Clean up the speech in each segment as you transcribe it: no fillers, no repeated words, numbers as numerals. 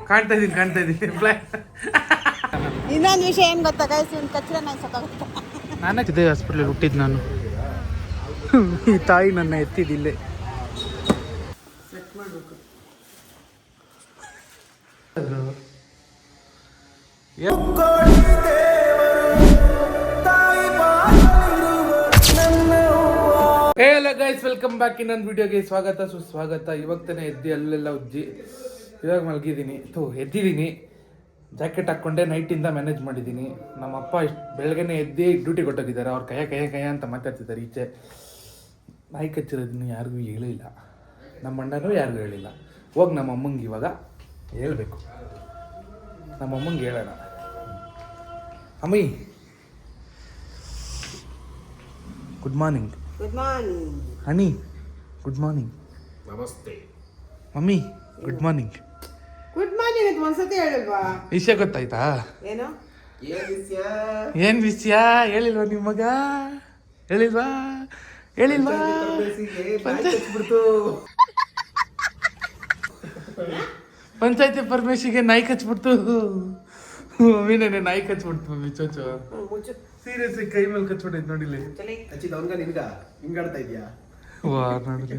ಕಾಣ್ತಾ ಇದ್ದೀನಿ ಇನ್ನೊಂದು ವಿಷಯ ಏನ್ ಗೊತ್ತಾ ಗೈಸ್, ಇವ್ನು ಕಚ್ಚರ ನಾಯಿ ಸಾಕಾಗುತ್ತೆ. ನಾನೇ ಇದೇ ಹಾಸ್ಪಿಟ್ಲಲ್ಲಿ ಹುಟ್ಟಿದ್ದು ನಾನು. ಈ ತಾಯಿ ನನ್ನ ಎತ್ತಿದಿಲ್ಲೇ. ಸೆಟ್ ಮಾಡಬೇಕು. ಹೇಳ ಗೈಸ್, ವೆಲ್ಕಮ್ ಬ್ಯಾಕ್. ಇನ್ನೊಂದು ವಿಡಿಯೋಗೆ ಸ್ವಾಗತ ಸುಸ್ವಾಗತ. ಇವಾಗ ತಾನೇ ಎದ್ದು ಅಲ್ಲೆಲ್ಲ ಉಜ್ಜಿ ಇವಾಗ ಮಲಗಿದ್ದೀನಿ. ಎದ್ದಿದ್ದೀನಿ, ಜಾಕೆಟ್ ಹಾಕ್ಕೊಂಡೆ ನೈಟಿಂದ ಮ್ಯಾನೇಜ್ ಮಾಡಿದ್ದೀನಿ. ನಮ್ಮಪ್ಪ ಇಷ್ಟು ಬೆಳಗ್ಗೆನೇ ಎದ್ದು ಡ್ಯೂಟಿ ಕೊಟ್ಟೋಗಿದ್ದಾರೆ. ಅವ್ರು ಕೈಯ ಅಂತ ಮಾತಾಡ್ತಿದ್ದಾರೆ. ಈಚೆ ನಾಯಿ ಕಚ್ಚಿರೋದನ್ನು ಯಾರಿಗೂ ಹೇಳಿಲ್ಲ, ನಮ್ಮ ಅಣ್ಣನೂ ಯಾರಿಗೂ ಹೇಳಿಲ್ಲ. ಹೋಗಿ ನಮ್ಮ ಅಮ್ಮಂಗೆ ಇವಾಗ ಹೇಳ್ಬೇಕು. ನಮ್ಮ ಅಮ್ಮಂಗೆ ಹೇಳೋಣ. ಅಮ್ಮಿ, ಗುಡ್ ಮಾರ್ನಿಂಗ್. ಗುಡ್ ಮಾರ್ನಿಂಗ್ ಹನಿ, ಗುಡ್ ಮಾರ್ನಿಂಗ್. ನಮಸ್ತೆ mummy, good morning. Good morning ಅಂತ ಒಂದ್ಸತಿ ಹೇಳಿಲ್ವಾ? ವಿಷಯ ಗೊತ್ತಾಯ್ತಾ? ಏನು ಏನ್ ವಿಷಯ ಹೇಳಿಲ್ವಾ ನಿಮ್ಮ ಮಗ? ಹೇಳಿಲ್ವಾ? ಪಂಚಾಯತಿ ಪರಮೇಶಿಗೆ ನಾಯಿ ಕಚ್ಬಿಡ್ತು. ಮಮ್ಮಿನೇ ನಾಯಿ ಕಚ್ಬಿಡ್ತು ಮಮ್ಮಿ. ಚೋಚೋ ಸೀರಿಯಸ್ ಕೈ ಮೇಲೆ ಕಚ್ಬಿಟ್ಟೈತೆ ನೋಡಿಲಿ. ಹಿಂಗಾಡ್ತಾ ಇದೆಯಾ? ವಾ ನೋಡಿಲಿ,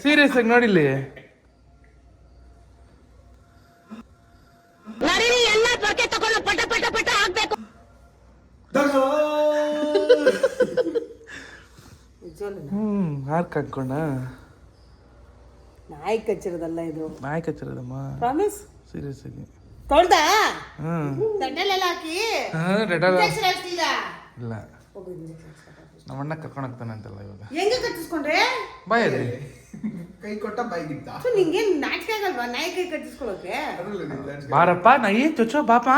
ಸೀರಿಯಸ್ ಆಗಿ ನೋಡಿಲಿ. ಹಾರ್ಕ್ ಹಾಕೊಂಡ ನಾಯಿ ಕಚ್ಚಿರೋದಲ್ಲ ಇದು. ನಾಯಿ ಕಚ್ಚಿರೋದಮ್ಮ, ಪ್ರಾಮಿಸ್. ಸೀರಿಯಸ್ ಆಗಿ ತೊಳ್ದಾ? ದಂಡಲೆಲ್ಲ ಹಾಕಿ ಇಲ್ಲ. ನಮ್ಮ ಅಣ್ಣ ಕರ್ಕೊಂಡು ಹೋಗ್ತಾನೆ ಅಂತಲ್ಲ ಇವಾಗ. ಹೆಂಗೆ ಕಚ್ಚಿಸ್ಕೊಂಡ್ರೆ? ಬಾಯಲ್ಲಿ ಕೈ ಕೊಟ್ಟ ಬಾಯಿಗಿತ್ತ. ನಿಂಗೆ ನಾಚಿಕೆ ಆಗಲ್ವಾ ನಾಯಿ ಕೈ ಕಚ್ಚಿಸ್ಕೊಳ್ಳೋಕೆ? ಬಾರಪ್ಪ ನಾಯಿ ಚೊಚ್ಚೋ ಬಾಪ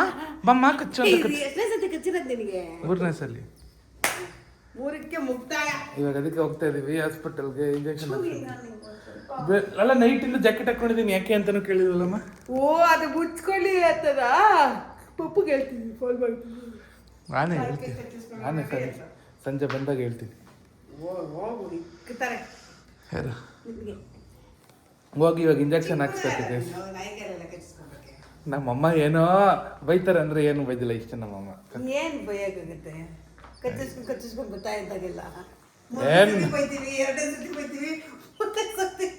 ಬಮ್ಮ ಕಚ್ಚೋ. ಎಷ್ಟನೇ ಸತಿ ಕಚ್ಚಿರೋದು ನಿನಗೆ? 3ನೇ ಸಲ. 3ಕ್ಕೆ ಮುಕ್ತಾಯ. ಇವಾಗ ಅದಕ್ಕೆ ಹೋಗ್ತಾ ಇದೀವಿ ಹಾಸ್ಪಿಟಲ್ಗೆ. ಇಂಜೆಕ್ಷನ್ ಅಲ್ಲ, ನೈಟಿಂದ ಜಾಕೆಟ್ ಹಾಕೊಂಡಿದ್ದೀನಿ. ಯಾಕೆ ಅಂತಾನು ಕೇಳಿದ್ವಲ್ಲಮ್ಮ. ಓ, ಅದು ಮುಚ್ಕೊಳ್ಳಿ ಅಂತದ. ಪಪ್ಪುಗೆ ಹೇಳ್ತೀನಿ, ಫೋನ್ ಮಾಡ್ತೀನಿ. ನಾನೇ ಸಂಜೆ ಬಂದಾಗ ಹೇಳ್ತೀನಿ. ಯಾರು ಹೋಗಿ ಇವಾಗ ಇಂಜೆಕ್ಷನ್ ಹಾಕ್ಸ್ಕೊತಿದ್ದೆ. ನಮ್ಮಮ್ಮ ಏನೋ ಬೈತಾರೆ ಅಂದ್ರೆ ಏನು ಬೈದಿಲ್ಲ. ಇಷ್ಟ ನಮ್ಮಮ್ಮ ಏನ್ ಬೈಯಾಗುತ್ತೆ? ಕಚ್ಚಿಸ್ಕೊಂಡು ಗೊತ್ತಾಯ್ತಾಗಿಲ್ಲ.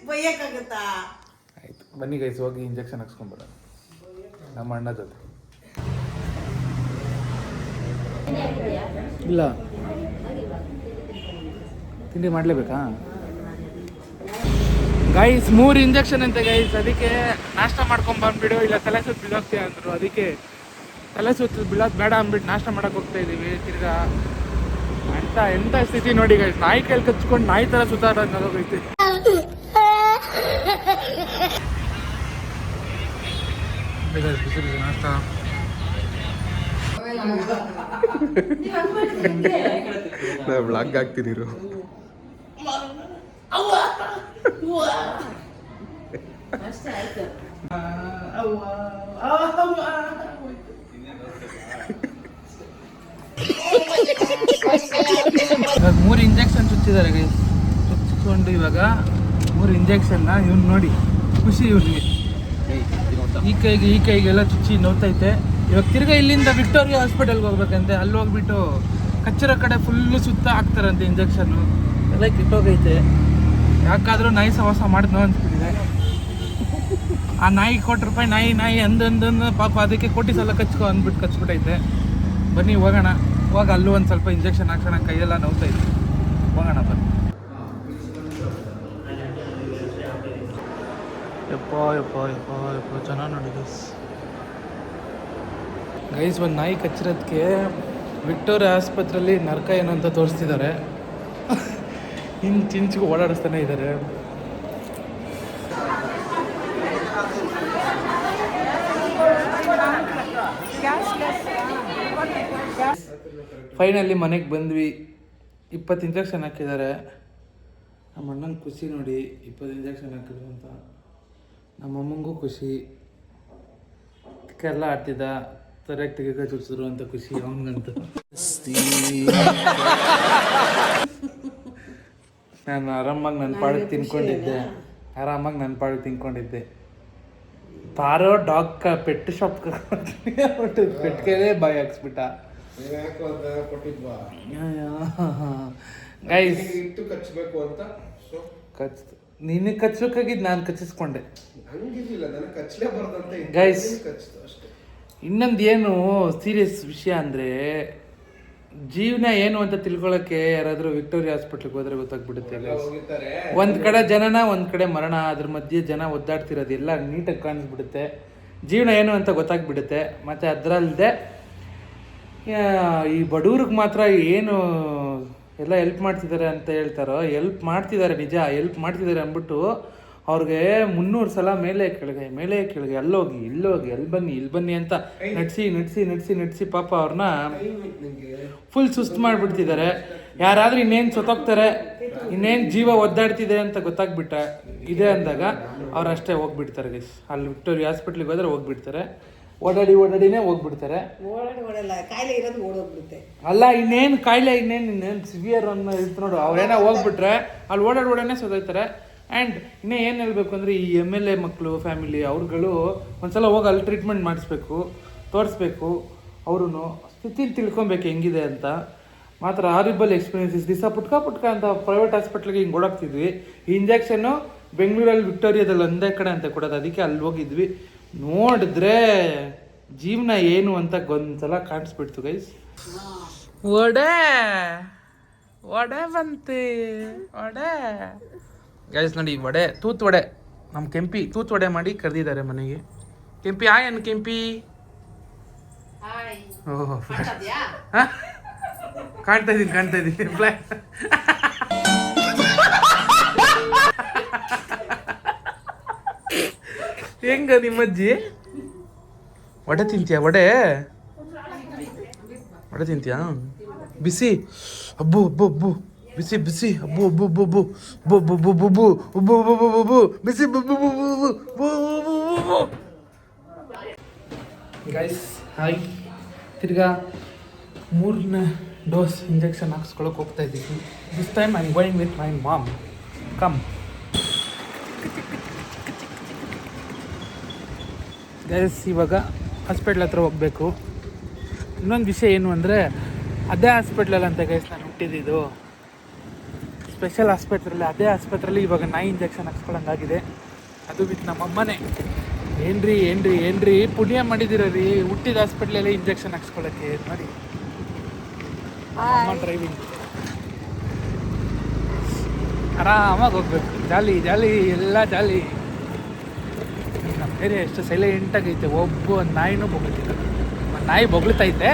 ಬೈಯಕ್ಕಾಗತ್ತಾ? ಆಯ್ತು ಬನ್ನಿ ಗೈಸ್, ಹೋಗಿ ಇಂಜೆಕ್ಷನ್ ಹಾಕ್ಸ್ಕೊಂಡ್ಬರ ನಮ್ಮ ಅಣ್ಣ ಜೊತೆ. ಇಲ್ಲ ತಿಂಡಿ ಮಾಡಲೇಬೇಕಾ ಗೈಸ್? 3 ಇಂಜೆಕ್ಷನ್ ಅಂತೆ ಗೈಸ್. ಅದಕ್ಕೆ ನಾಷ್ಟ ಮಾಡ್ಕೊಂಡ್ ಬಂದ್ಬಿಡು, ಇಲ್ಲ ತಲೆ ಸುತ್ತ ಬೀಳೋಗ್ತೀಯ ಅಂದರು. ಅದಕ್ಕೆ ತಲೆ ಸುತ್ತ ಬೀಳೋದು ಬೇಡ ಅಂದ್ಬಿಟ್ಟು ನಾಷ್ಟ ಮಾಡಕ್ಕೆ ಹೋಗ್ತಾ ಇದ್ದೀವಿ ತಿರ್ಗಾ. ಅಂತ ಎಂಥ ಸ್ಥಿತಿ ನೋಡಿ ಗೈಸ್. ನಾಯಿ ಕೈಲಿ ಕಚ್ಕೊಂಡು ನಾಯಿ ಥರ ಸುತ್ತಾಡೋದೈತಿ. ನಾಷ್ಟ ಬ್ಲಾಗ್ ಹಾಕ್ತೀನಿ. ಇವಾಗ 3 ಇಂಜೆಕ್ಷನ್ ಚುಚ್ಚಿದ್ದಾರೆ ಗೈಸ್. ಚುಚ್ಚಿಕೊಂಡು ಇವಾಗ 3 ಇಂಜೆಕ್ಷನ್ನ ಇವ್ನು ನೋಡಿ ಖುಷಿ. ಇವ್ನಿಗೆ ಈ ಕೈಗೆಲ್ಲ ಚುಚ್ಚಿ ನೋಡ್ತೈತೆ. ಇವಾಗ ತಿರ್ಗಾ ಇಲ್ಲಿಂದ ವಿಕ್ಟೋರಿಯಾ ಹಾಸ್ಪಿಟಲ್ಗೆ ಹೋಗ್ಬೇಕಂತೆ. ಅಲ್ಲಿ ಹೋಗ್ಬಿಟ್ಟು ಕಚ್ಚಿರೋ ಕಡೆ ಫುಲ್ಲು ಸುತ್ತ ಹಾಕ್ತಾರಂತೆ ಇಂಜೆಕ್ಷನ್ನು. ಎಲ್ಲ ಕಿಟ್ಟೋಗೈತೆ. ಯಾಕಾದರೂ ನಾಯಿ ಸವಾಸ ಮಾಡಿದ್ನೋ ಅನ್ಸ್ಬಿಟ್ಟಿದೆ. ಆ ನಾಯಿ ₹1 ನಾಯಿ ಅಂದಂದು ಪಾಪ ಅದಕ್ಕೆ ಕೋಟಿ ಸಲ ಕಚ್ಕೊ ಅಂದ್ಬಿಟ್ಟು ಕಚ್ಬಿಟ್ಟೈತೆ. ಬನ್ನಿ ಹೋಗೋಣ. ಹೋಗ ಅಲ್ಲೂ ಒಂದು ಸ್ವಲ್ಪ ಇಂಜೆಕ್ಷನ್ ಹಾಕ್ಸೋಣ. ಕೈಯೆಲ್ಲ ನೋವ್ತೈತೆ. ಹೋಗೋಣ ಬನ್ನಿ. ಯಪ್ಪ ಚೆನ್ನಾಗಿ ನೋಡಿ ಗೈಸ್. ಒಂದು ನಾಯಿ ಕಚ್ಚಿರೋದಕ್ಕೆ ವಿಕ್ಟೋರಿಯಾ ಆಸ್ಪತ್ರೆಯಲ್ಲಿ ನರಕ ಏನು ಅಂತ ತೋರಿಸ್ತಿದ್ದಾರೆ. ಚಿಂಚಿಗೆ ಓಡಾಡಿಸ್ತಾನೆ ಇದ್ದಾರೆ. ಫೈನಲಿ ಮನೆಗೆ ಬಂದ್ವಿ. 20 ಇಂಜೆಕ್ಷನ್ ಹಾಕಿದ್ದಾರೆ. ನಮ್ಮ ಅಣ್ಣಂಗೆ ಖುಷಿ ನೋಡಿ 20 ಇಂಜೆಕ್ಷನ್ ಹಾಕಿದ್ರು ಅಂತ. ನಮ್ಮಮ್ಮಂಗೂ ಖುಷಿ. ಎಲ್ಲ ಆಡ್ತಿದ್ದ ಸರಿಯಾಗಿ ತೆಗೆಗ ಚುಚ್ಚಿದ್ರು ಅಂತ ಖುಷಿ ಅವನಿಗಂತ. ನಾನು ಆರಾಮಾಗಿ ನನ್ನ ಪಾಡಿಗೆ ತಿನ್ಕೊಂಡಿದ್ದೆ. ಆರಾಮಾಗಿ ನನ್ನ ಪಾಡಿಗೆ ತಿನ್ಕೊಂಡಿದ್ದೆ. ಪಾರೋ ಡಾಗ್ ಪೆಟ್ ಶಾಪ್ ಪೆಟ್ಗೆನೇ ಬಾಯಿ ಹಾಕ್ಸ್ಬಿಟ್ಟ. ಗೈಸ್ ಇಟ್ಟು ಕಚ್ಚಬೇಕು ಅಂತ ನಿನಗೆ ಕಚ್ಚಬೇಕಾಗಿದ್ದು ನಾನು ಕಚ್ಚಿಸ್ಕೊಂಡೆ. ಹಂಗಿದಿಲ್ಲ, ನನಗೆ ಕಚ್ಚಲೇಬಾರ್ದಂತೆ ಗೈಸ್ ಕಚ್ಚಿತು ಅಷ್ಟೇ. ಇನ್ನೊಂದು ಏನು ಸೀರಿಯಸ್ ವಿಷಯ ಅಂದರೆ, ಜೀವನ ಏನು ಅಂತ ತಿಳ್ಕೊಳ್ಳೋಕ್ಕೆ ಯಾರಾದರೂ ವಿಕ್ಟೋರಿಯಾ ಹಾಸ್ಪಿಟ್ಲಿಗೆ ಹೋದ್ರೆ ಗೊತ್ತಾಗ್ಬಿಡುತ್ತೆ. ಒಂದು ಕಡೆ ಜನನ, ಒಂದು ಕಡೆ ಮರಣ, ಅದ್ರ ಮಧ್ಯೆ ಜನ ಒದ್ದಾಡ್ತಿರೋದು ಎಲ್ಲ ನೀಟಾಗಿ ಕಾಣಿಸ್ಬಿಡುತ್ತೆ. ಜೀವನ ಏನು ಅಂತ ಗೊತ್ತಾಗ್ಬಿಡುತ್ತೆ. ಮತ್ತು ಅದರಲ್ಲದೆ ಈ ಬಡವ್ರಿಗೆ ಮಾತ್ರ ಏನು ಎಲ್ಲ ಹೆಲ್ಪ್ ಮಾಡ್ತಿದ್ದಾರೆ ಅಂತ ಹೇಳ್ತಾರೋ, ಹೆಲ್ಪ್ ಮಾಡ್ತಿದ್ದಾರೆ ನಿಜ, ಹೆಲ್ಪ್ ಮಾಡ್ತಿದ್ದಾರೆ ಅಂದ್ಬಿಟ್ಟು ಅವ್ರಿಗೆ 300 ಸಲ ಮೇಲೆ ಕೆಳಗೆ ಅಲ್ಲೋಗಿ ಇಲ್ಲೋಗಿ ಇಲ್ಲಿ ಬನ್ನಿ ಅಂತ ನಡ್ಸಿ ಪಾಪ ಅವ್ರನ್ನ ಫುಲ್ ಸುಸ್ತು ಮಾಡಿಬಿಡ್ತಿದ್ದಾರೆ. ಯಾರಾದ್ರೂ ಇನ್ನೇನು ಸತ್ತೋಗ್ತಾರೆ, ಇನ್ನೇನು ಜೀವ ಒದ್ದಾಡ್ತಿದೆ ಅಂತ ಗೊತ್ತಾಗ್ಬಿಟ್ಟ ಇದೆ ಅಂದಾಗ ಅವ್ರು ಅಷ್ಟೇ ಹೋಗ್ಬಿಡ್ತಾರೆ ಗೈಸ್. ಅಲ್ಲಿ ವಿಕ್ಟೋರಿಯಾ ಹಾಸ್ಪಿಟ್ಲಿಗೆ ಹೋದ್ರೆ ಹೋಗ್ಬಿಡ್ತಾರೆ, ಓಡಾಡಿನೇ ಹೋಗ್ಬಿಡ್ತಾರೆ. ಅಲ್ಲ ಇನ್ನೇನು ಕಾಯಿಲೆ ಇನ್ನೇನು ಸಿವಿಯರ್ ಅನ್ನೋ ಇತ್ತು ನೋಡು, ಅವ್ರೇನೋ ಹೋಗ್ಬಿಟ್ರೆ ಅಲ್ಲಿ ಓಡಾಡೋಡನೆ ಸೋದೋಯ್ತಾರೆ. ಆ್ಯಂಡ್ ಇನ್ನೂ ಏನು ಹೇಳ್ಬೇಕು ಅಂದರೆ, ಈ MLA ಮಕ್ಕಳು ಫ್ಯಾಮಿಲಿ ಅವ್ರುಗಳು ಒಂದ್ಸಲ ಹೋಗಿ ಅಲ್ಲಿ ಟ್ರೀಟ್ಮೆಂಟ್ ಮಾಡಿಸ್ಬೇಕು, ತೋರಿಸ್ಬೇಕು, ಅವ್ರೂ ಸ್ಥಿತಿ ತಿಳ್ಕೊಬೇಕು ಹೆಂಗಿದೆ ಅಂತ. ಮಾತ್ರ ಹಾರಿಬಲ್ ಎಕ್ಸ್ಪೀರಿಯನ್ಸಸ್. ದಿವಸ ಪುಟ್ಕ ಅಂತ ಪ್ರೈವೇಟ್ ಹಾಸ್ಪಿಟ್ಲಿಗೆ ಹಿಂಗೆ ಓಡಾಕ್ತಿದ್ವಿ. ಈ ಇಂಜೆಕ್ಷನ್ನು ಬೆಂಗಳೂರಲ್ಲಿ ವಿಕ್ಟೋರಿಯಾದಲ್ಲಿ ಒಂದೇ ಕಡೆ ಅಂತ ಕೊಡೋದು, ಅದಕ್ಕೆ ಅಲ್ಲಿ ಹೋಗಿದ್ವಿ. ನೋಡಿದ್ರೆ ಜೀವನ ಏನು ಅಂತ ಒಂದ್ಸಲ ಕಾಣಿಸ್ಬಿಡ್ತು ಗೈಸ್. ವಡೆ ಬಂತು ಗೈಸ್. ನೋಡಿ ವಡೆ, ತೂತ್ ವಡೆ, ನಮ್ಮ ಕೆಂಪಿ ತೂತ್ ವಡೆ ಮಾಡಿ ಕರೆದಿದ್ದಾರೆ ಮನೆಗೆ. ಕೆಂಪಿ ಏನು ಕೆಂಪಿ? ಓಹ್ ಕಾಣ್ತಾ ಇದ್ದೀನಿ ಹೆಂಗ ನಿಮ್ಮಜ್ಜಿ? ವಡೆ ತಿಂತೀಯಾ? ವಡೆ ತಿಂತೀಯಾ? ಬಿಸಿ ಅಬ್ಬು ಬಿಸಿ ಅಬ್ಬು ಬಿಸಿ ಗೈಸ್. ಹಾಯ್, ತಿರ್ಗಾ 3ನೇ ಡೋಸ್ ಇಂಜೆಕ್ಷನ್ ಹಾಕ್ಸ್ಕೊಳಕ್ಕೆ ಹೋಗ್ತಾ ಇದ್ದೀವಿ. This time I am going with my mom. Come guys. ಇವಾಗ ಹಾಸ್ಪಿಟ್ಲ್ ಹತ್ರ ಹೋಗಬೇಕು. ಇನ್ನೊಂದು ವಿಷಯ ಏನು ಅಂದರೆ, ಅದೇ ಹಾಸ್ಪಿಟ್ಲಲ್ಲಿ ಅಂತ ಗೈಸ್ ನಾನು ಹುಟ್ಟಿದ್ದು, ಸ್ಪೆಷಲ್ ಹಾಸ್ಪಿಟ್ಲಲ್ಲಿ. ಅದೇ ಆಸ್ಪತ್ರೆಯಲ್ಲಿ ಇವಾಗ ನಾಯಿ ಇಂಜೆಕ್ಷನ್ ಹಾಕ್ಸ್ಕೊಳಂಗಾಗಿದೆ, ಅದು ವಿತ್ ನಮ್ಮಮ್ಮನೇ. ಏನ್ರಿ ಪುಣ್ಯ ಮಾಡಿದಿರ ರೀ, ಹುಟ್ಟಿದ ಹಾಸ್ಪಿಟ್ಲಲ್ಲಿ ಇಂಜೆಕ್ಷನ್ ಹಾಕ್ಸ್ಕೊಳಕ್ಕೆ. ನೋಡಿ ಅಮ್ಮ ಡ್ರೈವಿಂಗ್, ಆರಾಮಾಗಿ ಹೋಗ್ಬೇಕು. ಜಾಲಿ ಎಲ್ಲ ಜಾಲಿ. ನಮ್ಮ ಏರಿಯಾ ಎಷ್ಟು ಸೈಲೆಂಟಾಗೈತೆ, ಒಬ್ಬ ನಾಯಿನೂ ಬೊಗಳ್ತಿಲ್ಲ. ನಾಯಿ ಬೊಗಳ್ತೈತೆ,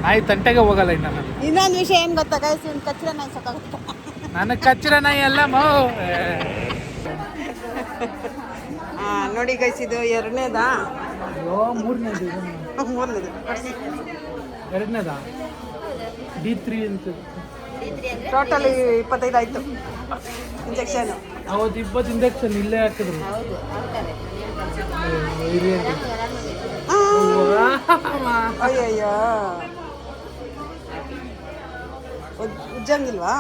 ನಾಯಿ ತಂಟೆಗೆ ಹೋಗಲ್ಲ. ಇನ್ನೊಂದು ವಿಷಯ ಏನು ಗೊತ್ತಾ ಗೈಸ್, ಕಚ್ಚರ ನಾಯಿ ಸಾಕಾಗುತ್ತೆ. ನನಗೆ ಕಚ್ಚರ ನಾಯಿ ಅಲ್ಲ ನೋಡಿ ಗೈಸ್, ಇದು 2ನೇದಾ? ಮೂರನೇದು. ಎರಡನೇದಾ? D3 ಅಂತ. ಟೋಟಲ್ 25 ಆಯ್ತು ಇಂಜೆಕ್ಷನ್. ಅವತ್ತು 20 ಇಂಜೆಕ್ಷನ್ ಇಲ್ಲೇ ಹಾಕಿದ್ರು. ಅಯ್ಯಯ್ಯೋ, ಉಜ್ಜಂಗಿಲ್ವಾ?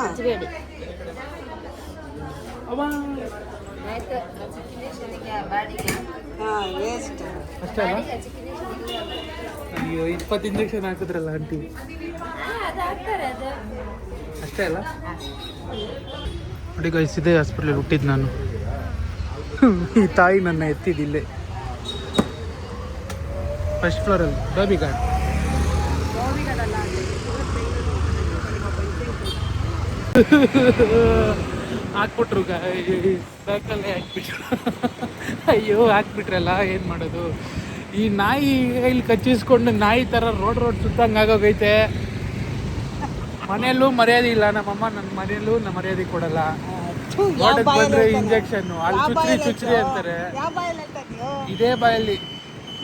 ವೇಸ್ಟ್ ಅಷ್ಟೇ ಅಲ್ಲ? ಅಯ್ಯೋ 20 ಇಂಜೆಕ್ಷನ್ ಹಾಕಿದ್ರಲ್ಲ ಆಂಟಿ, ಅಷ್ಟೇ ಅಲ್ಲ? ನೋಡಿ ಗೈಸ್, ಇದೇ ಹಾಸ್ಪಿಟ್ಲಲ್ಲಿ ಹುಟ್ಟಿದ್ದು ನಾನು. ಈ ತಾಯಿ ನನ್ನ ಎತ್ತಿದ್ದಿಲ್ಲೇ ಫಸ್ಟ್ ಫ್ಲೋರಲ್ಲಿ, ಬೇಬಿ ಗಾರ್ಡ್. ಹಾಕ್ಬಿಟ್ರು ಬ್ಯಾಕಲ್ಲೇ ಹಾಕ್ಬಿಟ್ರು. ಅಯ್ಯೋ ಹಾಕ್ಬಿಟ್ರಲ್ಲ, ಏನು ಮಾಡೋದು? ಈ ನಾಯಿ ಇಲ್ಲಿ ಕಚ್ಚಿಸ್ಕೊಂಡು ನಾಯಿ ಥರ ರೋಡ್ ಸುತ್ತಂಗೆ ಆಗೋಗೈತೆ. ಮನೆಯಲ್ಲೂ ಮರ್ಯಾದೆ ಇಲ್ಲ, ನಮ್ಮಮ್ಮ ನನ್ನ ಮನೆಯಲ್ಲೂ ಮರ್ಯಾದೆ ಕೊಡಲ್ಲ. ಬಂದ್ರೆ ಇಂಜೆಕ್ಷನ್ ಅಲ್ಲಿ ಚುಚ್ಚ್ರಿ ಅಂತಾರೆ. ಇದೇ ಬಾಯಲ್ಲಿ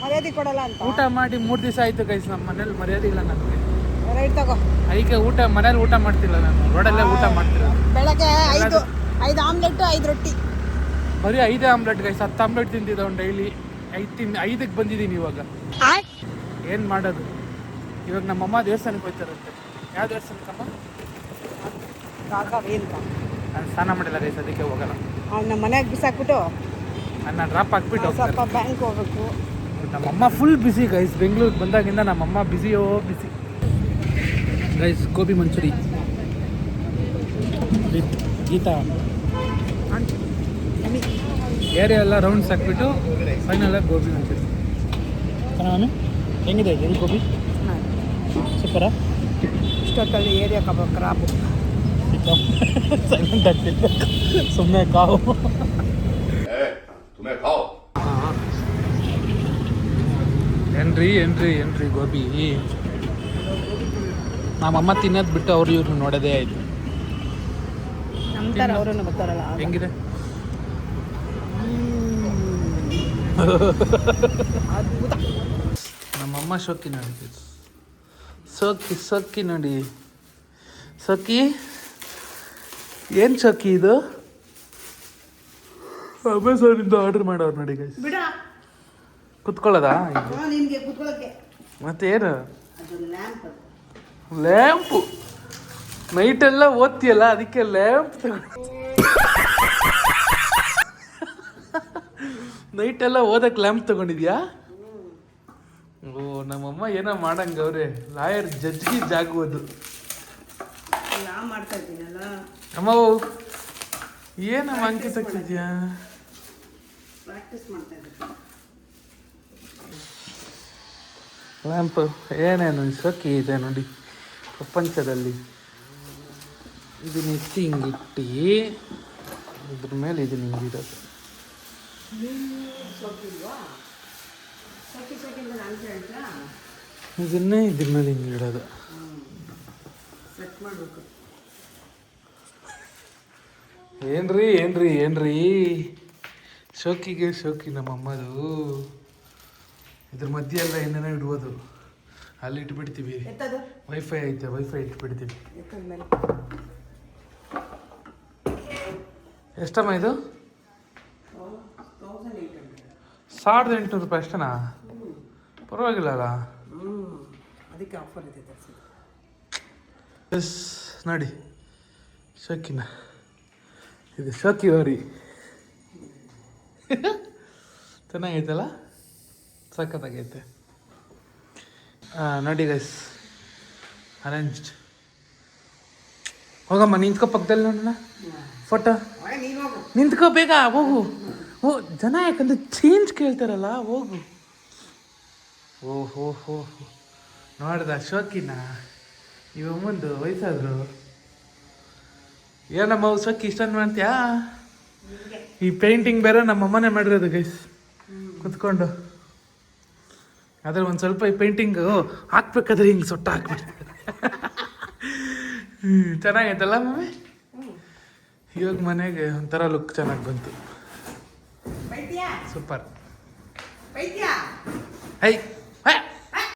ಮರ್ಯಾದೆ ಕೊಡಲ್ಲ ಅಂತ. ಊಟ ಮಾಡಿ 3 ದಿವಸ ಆಯ್ತು ಗೈಸ್, ನಮ್ಮ ಮನೇಲಿ ಮರ್ಯಾದೆ ಇಲ್ಲ ನನಗೆ. ಅದಕ್ಕೆ ಮನೇಲಿ ಊಟ ಮಾಡ್ತಿಲ್ಲ ನಾನು, ರೋಡಲ್ಲೇ ಊಟ ಮಾಡ್ತಿಲ್ಲ. ಬೆಳಗ್ಗೆ 5 ಆಮ್ಲೆಟ್ 5 ರೊಟ್ಟಿ, ಬರೀ 5 ಆಮ್ಲೆಟ್ ಗೈಸ್. 10 ಆಮ್ಲೆಟ್ ತಿಂತಿದ್ದ ಒಂದು ಡೈಲಿ. 5ಕ್ಕೆ ಬಂದಿದ್ದೀನಿ ಇವಾಗ. ಏನು ಮಾಡೋದು? ಇವಾಗ ನಮ್ಮಮ್ಮ ದೇವಸ್ಥಾನಕ್ಕೆ ಹೋಗ್ತಾರಂತೆ. ಯಾವ ದೇವಸ್ಥಾನಕ್ಕಮ್ಮ? ಕಾಕ ನಾನು ಸ್ನಾನ ಮಾಡಿಲ್ಲ ಗೈಸ್, ಅದಕ್ಕೆ ಹೋಗಲ್ಲ. ನಮ್ಮ ಮನೆಯಾಗ ಬಿಸಾಕ್ಬಿಟ್ಟು ನಾನು ಡ್ರಾಪ್ ಹಾಕ್ಬಿಟ್ಟು ಹೋಗ್ತಾರೆ. ಸ್ವಲ್ಪ ಬ್ಯಾಂಕ್ ಹೋಗ್ಬೇಕು. ನಮ್ಮಮ್ಮ ಫುಲ್ ಬಿಸಿ ಗೈಸ್, ಬೆಂಗಳೂರಿಗೆ ಬಂದಾಗಿಂದ ನಮ್ಮಮ್ಮ ಬಿಸಿಯೋ busy guys. Gobi manchuri with Geetha area ಎಲ್ಲ ರೌಂಡ್ಸ್ ಹಾಕ್ಬಿಟ್ಟು ಫೈನಲಾಗಿ ಗೋಬಿ ಮಂಚೂರಿ. ನಾನು ಹೆಂಗಿದೆ ಎಲ್ಲಿ ಗೋಬಿ? ಸೂಪರಾ? ಇಷ್ಟೊತ್ತಲ್ಲಿ ಏರಿಯಾ ಕಬಾಬ್ ಕ್ರಾಬು ಸೈಲೆಂಟ್ ಆಗ್ತಿತ್ತು, ಸುಮ್ಮನೆ ಕಾವು. ಏನ್ರಿ ಗೋಬಿ. ನಮ್ಮಮ್ಮ ತಿನ್ನೋದು ಬಿಟ್ಟು ಅವ್ರು ಇವ್ರು ನೋಡೋದೇ ಆಯ್ತು. ನಮ್ತರ ಅವರು ಬರ್ತಾರಲ್ಲ ಹೆಂಗಿದೆ? ಅದ್ಭುತ. ನಮ್ಮಮ್ಮ ಶೋಕಿ ನೋಡಿ, ಸೋಕಿ ನೋಡಿ. ಸೋಕಿ ಏನು ಶೋಕಿ ಇದು? ಅಮೆಝಾನಿಂದ ಆರ್ಡರ್ ಮಾಡೋರು ನೋಡಿ ಗೈಸ್. ಬಿಡ ಕುತ್ಕೊಳ್ಳೋದಾ? ನಿನಗೆ ಕುತ್ಕೊಳ್ಳೋಕ್ಕೆ ಮತ್ತೇನು? ಅದು ಲ್ಯಾಂಪ್. ಲ್ಯಾಂಪು ನೈಟೆಲ್ಲ ಓದ್ತೀಯಲ್ಲ, ಅದಕ್ಕೆ ಲ್ಯಾಂಪ್ ನೈಟೆಲ್ಲ ಓದಕ್ಕೆ ಲ್ಯಾಂಪ್ ತಗೊಂಡಿದ್ಯಾ? ಓ, ನಮ್ಮಮ್ಮ ಏನೋ ಮಾಡಂಗವ್ರೆ, ಲಾಯರ್ ಜಡ್ಜ್ಗೆ ಜಾಗುವುದು. ಮಾಡ್ತಾ ಇದ್ದೀನಲ್ಲ ಅಮ್ಮ, ಏನಮ್ಮ ಅಂಕಿ ತಗ್ತಿದ್ಯಾ? ಪ್ರಾಕ್ಟೀಸ್ ಮಾಡ್ತಾ ಇದ್ದೀನಿ. ಲ್ಯಾಂಪ್ ಏನೇನು ಸೊಕ್ಕಿ ಇದೆ ನೋಡಿ ಪ್ರಪಂಚದಲ್ಲಿ. ಇದನ್ನ ಎತ್ತಿ ಹಿಂಗಿಟ್ಟು ಇದ್ರ ಮೇಲೆ ಇದನ್ನ ಹಿಂಗಿಡೋದು. ಇದನ್ನೇ ಇದ್ರ ಮೇಲೆ ಹಿಂಗಿಡೋದು. ಸೆಟ್ ಮಾಡಬೇಕು. ಏನ್ರಿ ಶೋಕಿಗೆ ಶೋಕಿ ನಮ್ಮಮ್ಮದು. ಇದ್ರ ಮಧ್ಯೆ ಎಲ್ಲ ಏನೇನೋ ಇಡ್ಬೋದು, ಅಲ್ಲಿ ಇಟ್ಬಿಡ್ತೀವಿ. ಎತ್ತದು ವೈಫೈ ಐತೆ, ವೈಫೈ ಇಟ್ಬಿಡ್ತೀವಿ. ಎತ್ತದ ಮೇಲೆ ಎಷ್ಟಮ್ಮ ಇದು? 1800 ರೂಪಾಯಿ ಅಷ್ಟೇನಾ? ಪರವಾಗಿಲ್ಲ ಅಲ್ಲ? ಅದಕ್ಕೆ ಆಫರ್ ಇದೆ. ಎಸ್ ನೋಡಿ ಶೋಕಿನ, ಇದು ಶೋಕಿ ಅವರಿ. ಚೆನ್ನಾಗೈತಲ್ಲ, ಸಖತ್ತಾಗೈತೆ. ನೋಡಿ ಗೈಸ್, ಅರೇಂಜ್ಡ್. ಹೋಗಮ್ಮ ನಿಂತ್ಕೋ ಪಕ್ಕದಲ್ಲಿ ನೋಡೋಣ ಫೋಟೋ. ನಿಂತ್ಕೋ ಬೇಗ, ಹೋಗು. ಓ ಜನ ಯಾಕಂದ್ರೆ ಚೇಂಜ್ ಕೇಳ್ತಾರಲ್ಲ, ಹೋಗು. ಓಹೋ ನೋಡ್ದ ಶೋಕಿನ? ಇವಮ್ಮಂದು ವಯಸ್ಸಾದ್ರು ಏನಮ್ಮ ಶೋಕಿ ಇಷ್ಟೊಂದು ಮಾಡ್ತೀಯಾ? ಈ ಪೇಂಟಿಂಗ್ ಬೇರೆ ನಮ್ಮಮ್ಮನೇ ಮಾಡಿರೋದು ಗೈಸ್, ಕುತ್ಕೊಂಡು. ಅದ್ರ ಒಂದು ಸ್ವಲ್ಪ ಈ ಪೇಂಟಿಂಗು ಹಾಕ್ಬೇಕಾದ್ರೆ ಹಿಂಗೆ ಸೊಟ್ಟ ಹಾಕ್ಬಿಟ್ಟು ಚೆನ್ನಾಗೈತಲ್ಲ ಮಮ್ಮಿ? ಇವಾಗ ಮನೆಗೆ ಒಂಥರ ಲುಕ್ ಚೆನ್ನಾಗಿ ಬಂತು. ಸೂಪರ್. ಐ